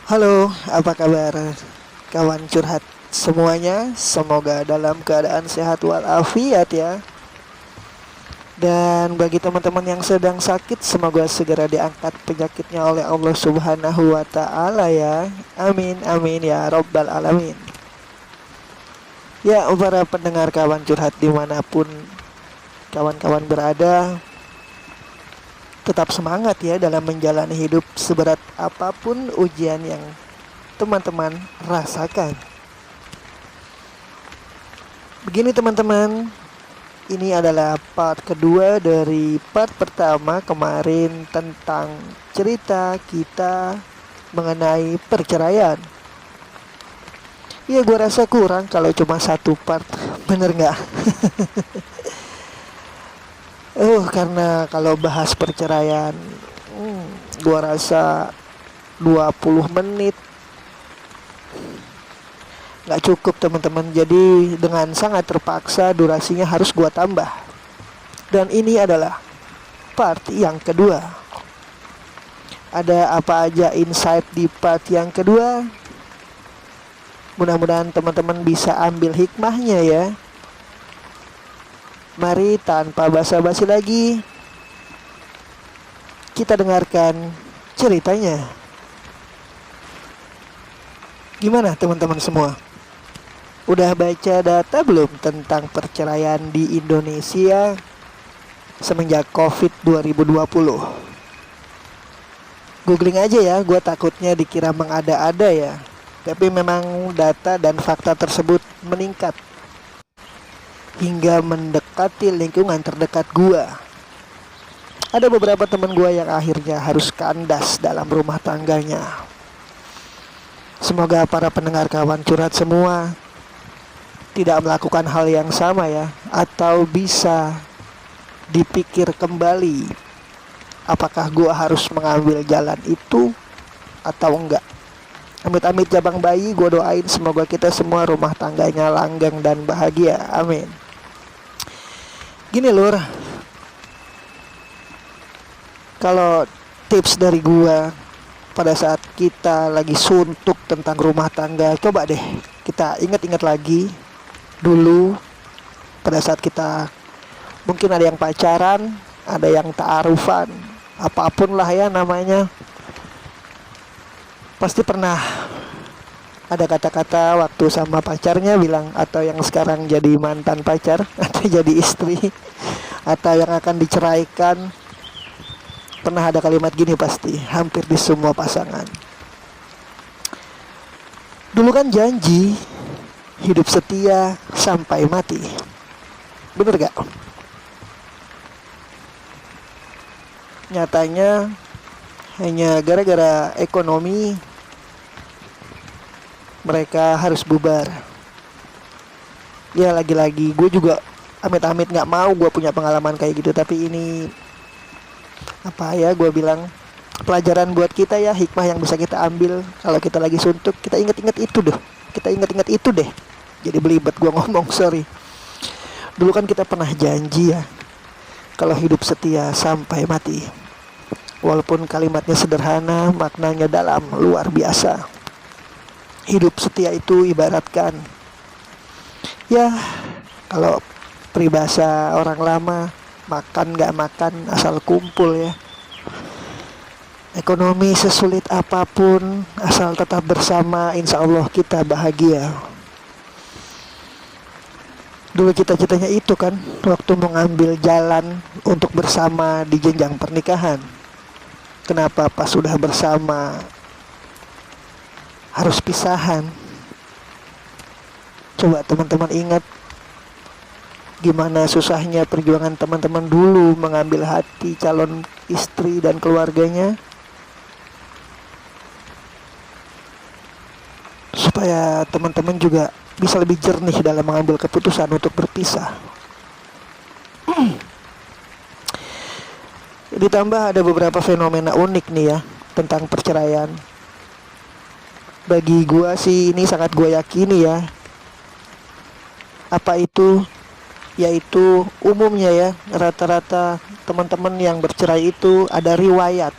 Halo, apa kabar kawan curhat semuanya? Semoga dalam keadaan sehat walafiat ya. Dan bagi teman-teman yang sedang sakit, semoga segera diangkat penyakitnya oleh Allah Subhanahu wa Ta'ala ya. Amin, amin ya Rabbal Alamin. Ya, para pendengar kawan curhat dimanapun kawan-kawan berada, tetap semangat ya dalam menjalani hidup seberat apapun ujian yang teman-teman rasakan. Begini teman-teman, ini adalah part kedua dari part pertama kemarin tentang cerita kita mengenai perceraian. Ya gue rasa kurang kalau cuma satu part, bener nggak? Karena kalau bahas perceraian, gue rasa 20 menit nggak cukup teman-teman. Jadi dengan sangat terpaksa durasinya harus gua tambah. Dan ini adalah part yang kedua. Ada apa aja insight di part yang kedua? Mudah-mudahan teman-teman bisa ambil hikmahnya ya. Mari tanpa basa-basi lagi, kita dengarkan ceritanya. Gimana teman-teman semua? Udah baca data belum tentang perceraian di Indonesia semenjak COVID 2020? Googling aja ya, gue takutnya dikira mengada-ada ya. Tapi memang data dan fakta tersebut meningkat hingga mendekati lingkungan terdekat gue. Ada beberapa teman gue yang akhirnya harus kandas dalam rumah tangganya. Semoga para pendengar kawan curhat semua tidak melakukan hal yang sama ya, atau bisa dipikir kembali apakah gua harus mengambil jalan itu atau enggak. Amit-amit jabang bayi, gua doain semoga kita semua rumah tangganya langgeng dan bahagia, amin. Gini lur, kalau tips dari gua pada saat kita lagi suntuk tentang rumah tangga, coba deh kita ingat-ingat lagi dulu pada saat kita mungkin ada yang pacaran, ada yang ta'arufan, apapun lah ya namanya. Pasti pernah ada kata-kata waktu sama pacarnya bilang, atau yang sekarang jadi mantan pacar atau jadi istri atau yang akan diceraikan, pernah ada kalimat gini pasti hampir di semua pasangan. Dulu kan janji hidup setia sampai mati. Bener gak? Nyatanya hanya gara-gara ekonomi mereka harus bubar. Ya lagi-lagi gue juga amit-amit gak mau gue punya pengalaman kayak gitu. Tapi ini apa ya, gue bilang pelajaran buat kita ya, hikmah yang bisa kita ambil. Kalau kita lagi suntuk, kita ingat-ingat itu deh. Kita ingat-ingat itu deh. Jadi belibet gue ngomong, sorry. Dulu kan kita pernah janji ya, kalau hidup setia sampai mati. Walaupun kalimatnya sederhana, maknanya dalam, luar biasa. Hidup setia itu ibaratkan, ya kalau peribahasa orang lama, makan gak makan asal kumpul ya. Ekonomi sesulit apapun, asal tetap bersama, insya Allah kita bahagia. Dulu cita-citanya itu kan, waktu mengambil jalan untuk bersama di jenjang pernikahan. Kenapa pas sudah bersama harus pisahan? Coba teman-teman ingat gimana susahnya perjuangan teman-teman dulu mengambil hati calon istri dan keluarganya, supaya teman-teman juga bisa lebih jernih dalam mengambil keputusan untuk berpisah. Ditambah ada beberapa fenomena unik nih ya tentang perceraian. Bagi gua sih ini sangat gua yakini ya. Apa itu? Yaitu umumnya ya, rata-rata teman-teman yang bercerai itu ada riwayat.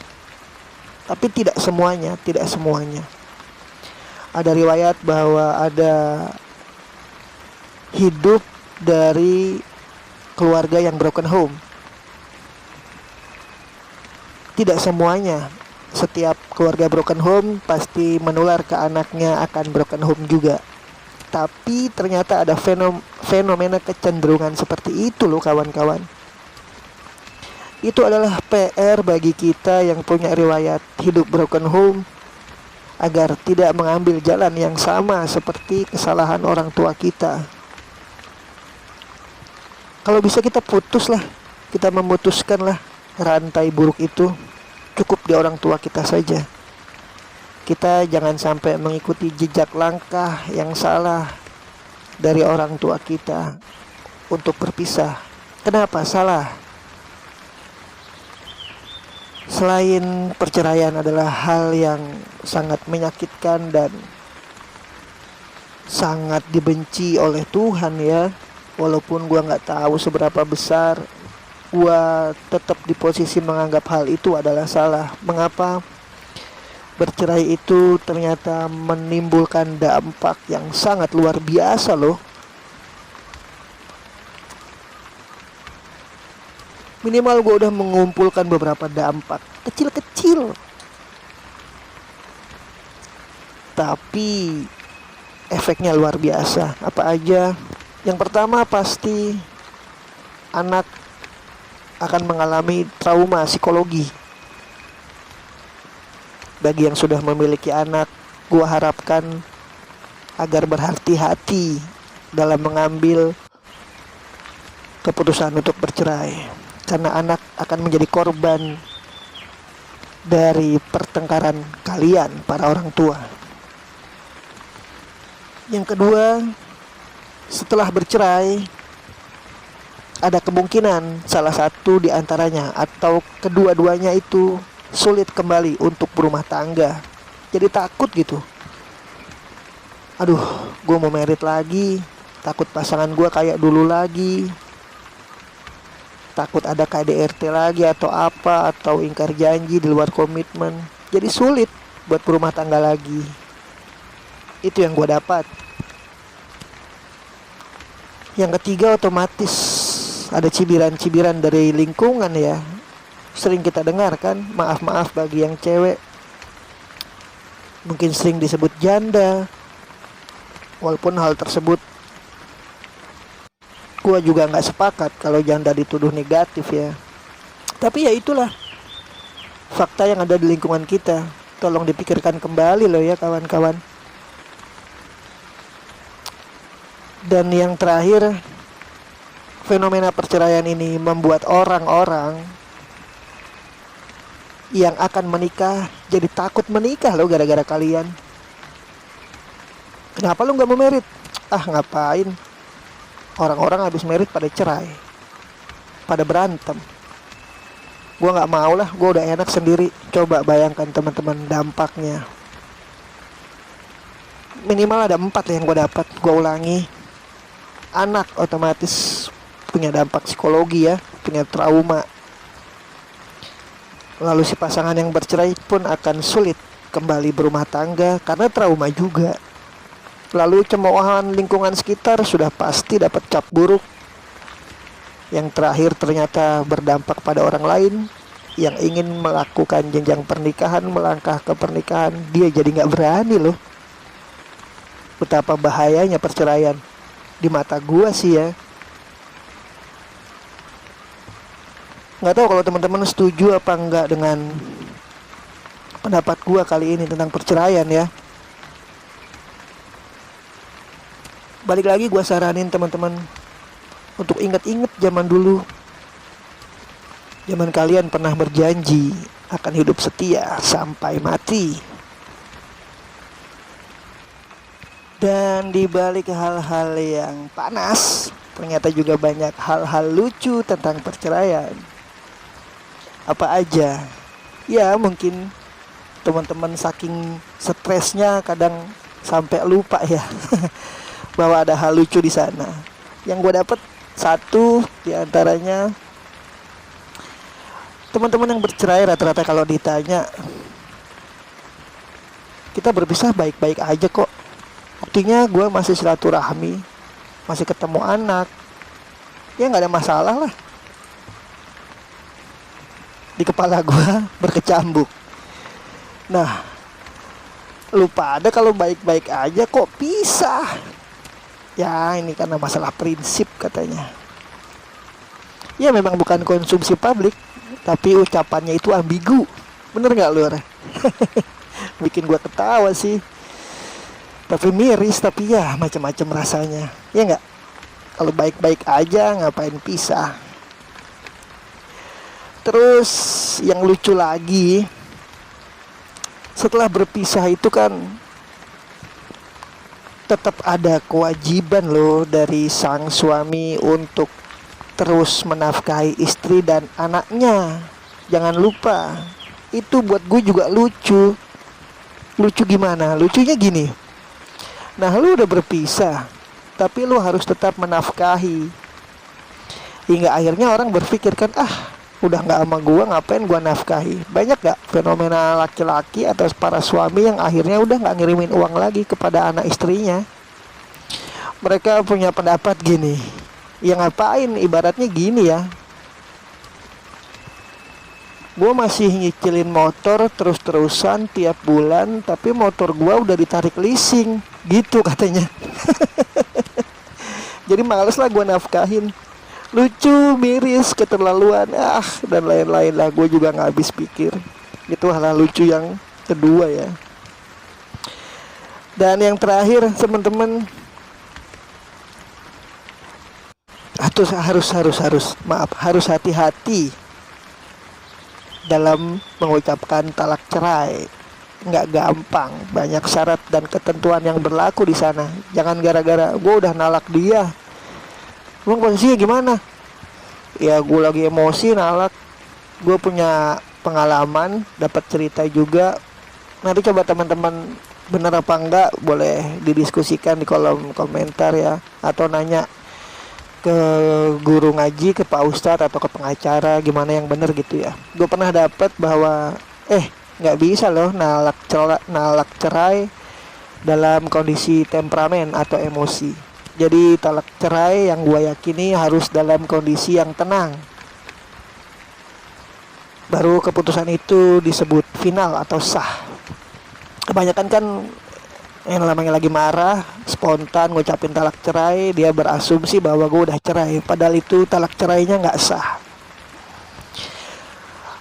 Tapi tidak semuanya, tidak semuanya. ada riwayat bahwa ada hidup dari keluarga yang broken home. Tidak semuanya. Setiap keluarga broken home pasti menular ke anaknya akan broken home juga. Tapi ternyata ada fenomena kecenderungan seperti itu loh kawan-kawan. Itu adalah PR bagi kita yang punya riwayat hidup broken home, agar tidak mengambil jalan yang sama seperti kesalahan orang tua kita. Kalau bisa kita putuslah, kita memutuskanlah rantai buruk itu. Cukup di orang tua kita saja. Kita jangan sampai mengikuti jejak langkah yang salah dari orang tua kita untuk berpisah. Kenapa salah? Selain perceraian adalah hal yang sangat menyakitkan dan sangat dibenci oleh Tuhan ya. Walaupun gua nggak tahu seberapa besar, gua tetap di posisi menganggap hal itu adalah salah. Mengapa? Bercerai itu ternyata menimbulkan dampak yang sangat luar biasa loh. Minimal gue udah mengumpulkan beberapa dampak kecil-kecil, tapi efeknya luar biasa. Apa aja? Yang pertama pasti anak akan mengalami trauma psikologi. Bagi yang sudah memiliki anak, gua harapkan agar berhati-hati dalam mengambil keputusan untuk bercerai, karena anak akan menjadi korban dari pertengkaran kalian para orang tua. Yang kedua, setelah bercerai ada kemungkinan salah satu di antaranya atau kedua-duanya itu sulit kembali untuk berumah tangga. Jadi takut gitu. Aduh, gue mau merit lagi. Takut pasangan gue kayak dulu lagi. Takut ada KDRT lagi atau apa, atau ingkar janji di luar komitmen. Jadi sulit buat berumah tangga lagi. Itu yang gue dapat. Yang ketiga, otomatis ada cibiran-cibiran dari lingkungan ya. Sering kita dengar kan, maaf-maaf bagi yang cewek, mungkin sering disebut janda. Walaupun hal tersebut gua juga gak sepakat kalau janda dituduh negatif ya. Tapi ya itulah fakta yang ada di lingkungan kita. Tolong dipikirkan kembali loh ya kawan-kawan. Dan yang terakhir, fenomena perceraian ini membuat orang-orang yang akan menikah jadi takut menikah loh gara-gara kalian. Kenapa lu gak mau merit? Ah ngapain? Orang-orang habis merit pada cerai, pada berantem. Gua gak mau lah, gua udah enak sendiri. Coba bayangkan teman-teman dampaknya. Minimal ada 4 yang gua dapat. Gua ulangi, anak otomatis punya dampak psikologi ya, punya trauma. Lalu si pasangan yang bercerai pun akan sulit kembali berumah tangga karena trauma juga. Lalu cemoohan lingkungan sekitar sudah pasti dapat cap buruk. Yang terakhir ternyata berdampak pada orang lain yang ingin melakukan jenjang pernikahan, melangkah ke pernikahan, dia jadi gak berani loh. Betapa bahayanya perceraian di mata gua sih ya. Nggak tahu kalau teman-teman setuju apa enggak dengan pendapat gua kali ini tentang perceraian ya. Balik lagi gua saranin teman-teman untuk ingat-ingat zaman dulu. Zaman kalian pernah berjanji akan hidup setia sampai mati. Dan di balik hal-hal yang panas, ternyata juga banyak hal-hal lucu tentang perceraian. Apa aja? Ya mungkin teman-teman saking stresnya kadang sampai lupa ya bahwa ada hal lucu di sana. Yang gue dapet satu di antaranya, teman-teman yang bercerai rata-rata kalau ditanya kita berpisah baik-baik aja kok. Buktinya gue masih silaturahmi, masih ketemu anak, ya nggak ada masalah lah. Di kepala gue berkecambuk. Nah, lupa ada kalau baik-baik aja kok pisah. Ya ini karena masalah prinsip katanya. Ya memang bukan konsumsi publik, tapi ucapannya itu ambigu. Bener nggak lu? Bikin gua ketawa sih. Tapi miris, tapi ya macam-macam rasanya. Ya nggak? Kalau baik-baik aja ngapain pisah? Terus yang lucu lagi, setelah berpisah itu kan tetap ada kewajiban loh dari sang suami untuk terus menafkahi istri dan anaknya. Jangan lupa. Itu buat gue juga lucu. Lucu gimana? Lucunya gini. Nah, lu udah berpisah, tapi lu harus tetap menafkahi. Hingga akhirnya orang berpikir kan, udah gak sama gua, ngapain gua nafkahi. Banyak gak fenomena laki-laki atau para suami yang akhirnya udah gak ngirimin uang lagi kepada anak istrinya. Mereka punya pendapat gini, ya ngapain, ibaratnya gini ya, gue masih nyicilin motor terus-terusan tiap bulan, tapi motor gue udah ditarik leasing, gitu katanya. Jadi males lah gue nafkahin. Lucu, miris, keterlaluan, dan lain-lain lah. Gue juga gak habis pikir. Itu hal lucu yang kedua ya. Dan yang terakhir teman-teman, harus hati-hati dalam mengucapkan talak cerai. Nggak gampang, banyak syarat dan ketentuan yang berlaku di sana. Jangan gara-gara gue udah nalak dia, emang posisinya gimana? Ya gue lagi emosi nalak. Gue punya pengalaman, dapat cerita juga. Nanti coba teman-teman bener apa enggak boleh didiskusikan di kolom komentar ya, atau nanya ke guru ngaji, ke Pak Ustadz atau ke pengacara gimana yang bener gitu ya. Gue pernah dapat bahwa nggak bisa loh nalak cerai dalam kondisi temperamen atau emosi. Jadi talak cerai yang gue yakini harus dalam kondisi yang tenang, baru keputusan itu disebut final atau sah. Kebanyakan kan yang namanya lagi marah, spontan ngucapin talak cerai, dia berasumsi bahwa gue udah cerai, padahal itu talak cerainya nggak sah.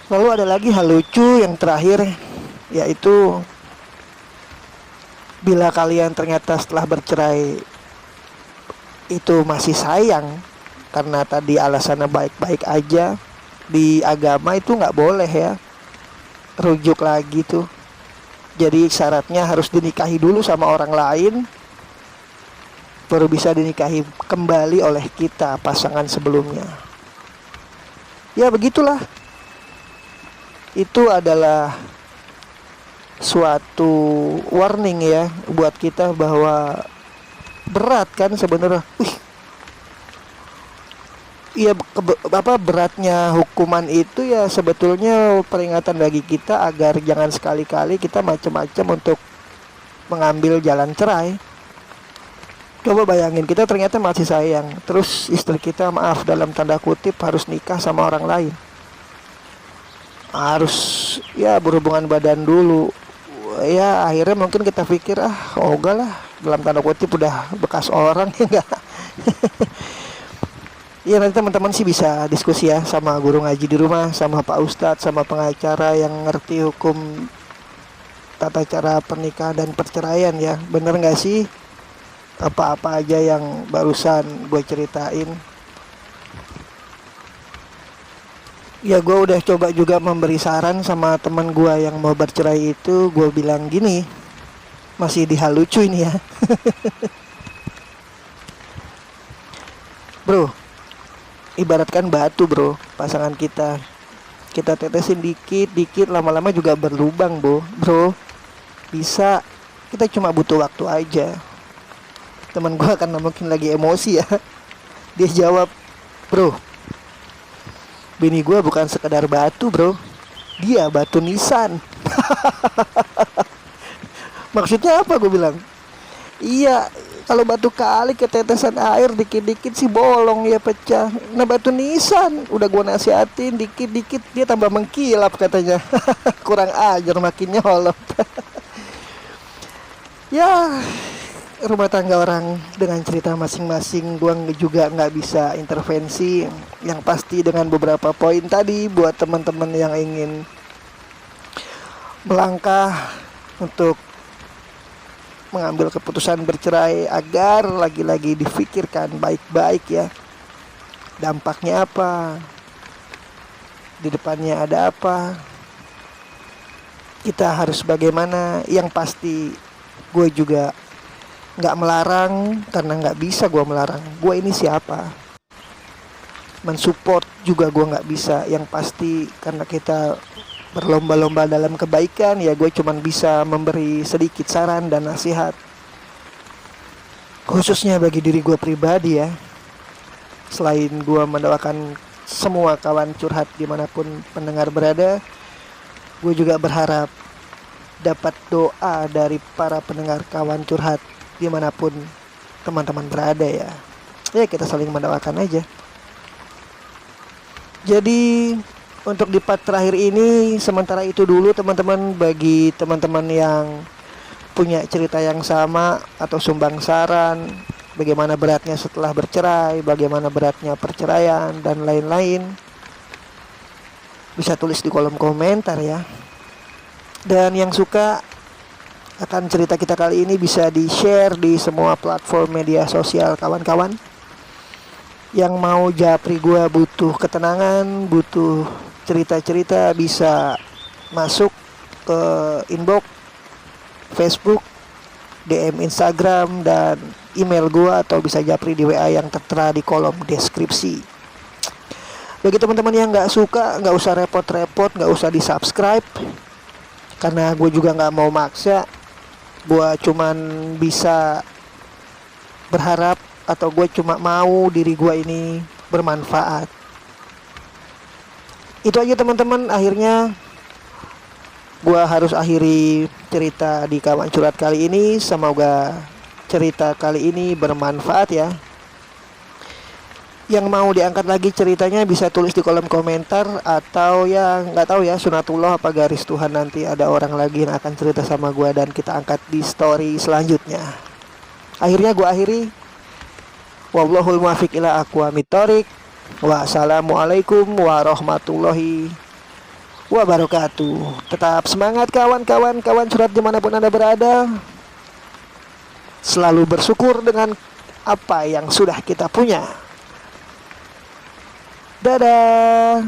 Lalu ada lagi hal lucu yang terakhir, yaitu bila kalian ternyata setelah bercerai itu masih sayang, karena tadi alasannya baik-baik aja, di agama itu nggak boleh ya, rujuk lagi tuh. Jadi syaratnya harus dinikahi dulu sama orang lain, baru bisa dinikahi kembali oleh kita, pasangan sebelumnya. Ya begitulah. Itu adalah suatu warning ya buat kita bahwa berat kan sebenarnya. Iya, beratnya hukuman itu ya sebetulnya peringatan bagi kita agar jangan sekali-kali kita macam-macam untuk mengambil jalan cerai. Coba bayangin, kita ternyata masih sayang, terus istri kita maaf dalam tanda kutip harus nikah sama orang lain, harus ya berhubungan badan dulu. Ya akhirnya mungkin kita pikir enggak lah, dalam tanda kutip udah bekas orang ya enggak. Ya nanti teman-teman sih bisa diskusi ya sama guru ngaji di rumah, sama Pak Ustadz, sama pengacara yang ngerti hukum tata cara pernikahan dan perceraian ya. Bener gak sih apa-apa aja yang barusan gue ceritain? Ya gue udah coba juga memberi saran sama teman gue yang mau bercerai itu. Gue bilang gini, masih di hal lucu ini ya. Bro, ibaratkan batu bro, pasangan kita tetesin dikit lama-lama juga berlubang bro. Bisa, kita cuma butuh waktu aja. Teman gue kan mungkin lagi emosi ya, dia jawab, bro, bini gue bukan sekedar batu bro, dia batu nisan. Maksudnya apa, gue bilang. Iya, kalau batu kali ketetesan air dikit-dikit sih bolong ya pecah. Nah batu nisan udah gua nasihatin dikit-dikit dia tambah mengkilap katanya. Kurang ajar makin nyolot. Ya, rumah tangga orang dengan cerita masing-masing, gua juga nggak bisa intervensi. Yang pasti dengan beberapa poin tadi buat teman-teman yang ingin melangkah untuk mengambil keputusan bercerai, agar lagi-lagi difikirkan baik-baik ya. Dampaknya apa? Di depannya ada apa? Kita harus bagaimana? Yang pasti gue juga nggak melarang, karena nggak bisa gue melarang. Gue ini siapa? Mensupport juga gue nggak bisa. Yang pasti karena kita berlomba-lomba dalam kebaikan, ya gue cuman bisa memberi sedikit saran dan nasihat, khususnya bagi diri gue pribadi ya. Selain gue mendoakan semua kawan curhat dimanapun pendengar berada, gue juga berharap dapat doa dari para pendengar kawan curhat dimanapun teman-teman berada ya. Ya kita saling mendoakan aja. Jadi untuk di part terakhir ini sementara itu dulu teman-teman. Bagi teman-teman yang punya cerita yang sama atau sumbang saran bagaimana beratnya setelah bercerai, bagaimana beratnya perceraian dan lain-lain, bisa tulis di kolom komentar ya. Dan yang suka akan cerita kita kali ini bisa di-share di semua platform media sosial kawan-kawan. Yang mau japri gua butuh ketenangan, butuh cerita-cerita, bisa masuk ke inbox Facebook, DM Instagram, dan email gua, atau bisa japri di WA yang tertera di kolom deskripsi. Bagi teman-teman yang nggak suka, nggak usah repot-repot, nggak usah di subscribe, karena gue juga nggak mau maksa. Gue cuman bisa berharap, atau gue cuma mau diri gue ini bermanfaat. Itu aja teman-teman. Akhirnya gue harus akhiri cerita di kawan curhat kali ini. Semoga cerita kali ini bermanfaat ya. Yang mau diangkat lagi ceritanya bisa tulis di kolom komentar, atau ya nggak tahu ya, sunatullah apa garis Tuhan, nanti ada orang lagi yang akan cerita sama gue dan kita angkat di story selanjutnya. Akhirnya gue akhiri. Wallahul muwaffiq ila aqwamit thoriq. Wassalamualaikum warahmatullahi wabarakatuh. Tetap semangat kawan-kawan, kawan curhat dimanapun Anda berada. Selalu bersyukur dengan apa yang sudah kita punya. Dadah.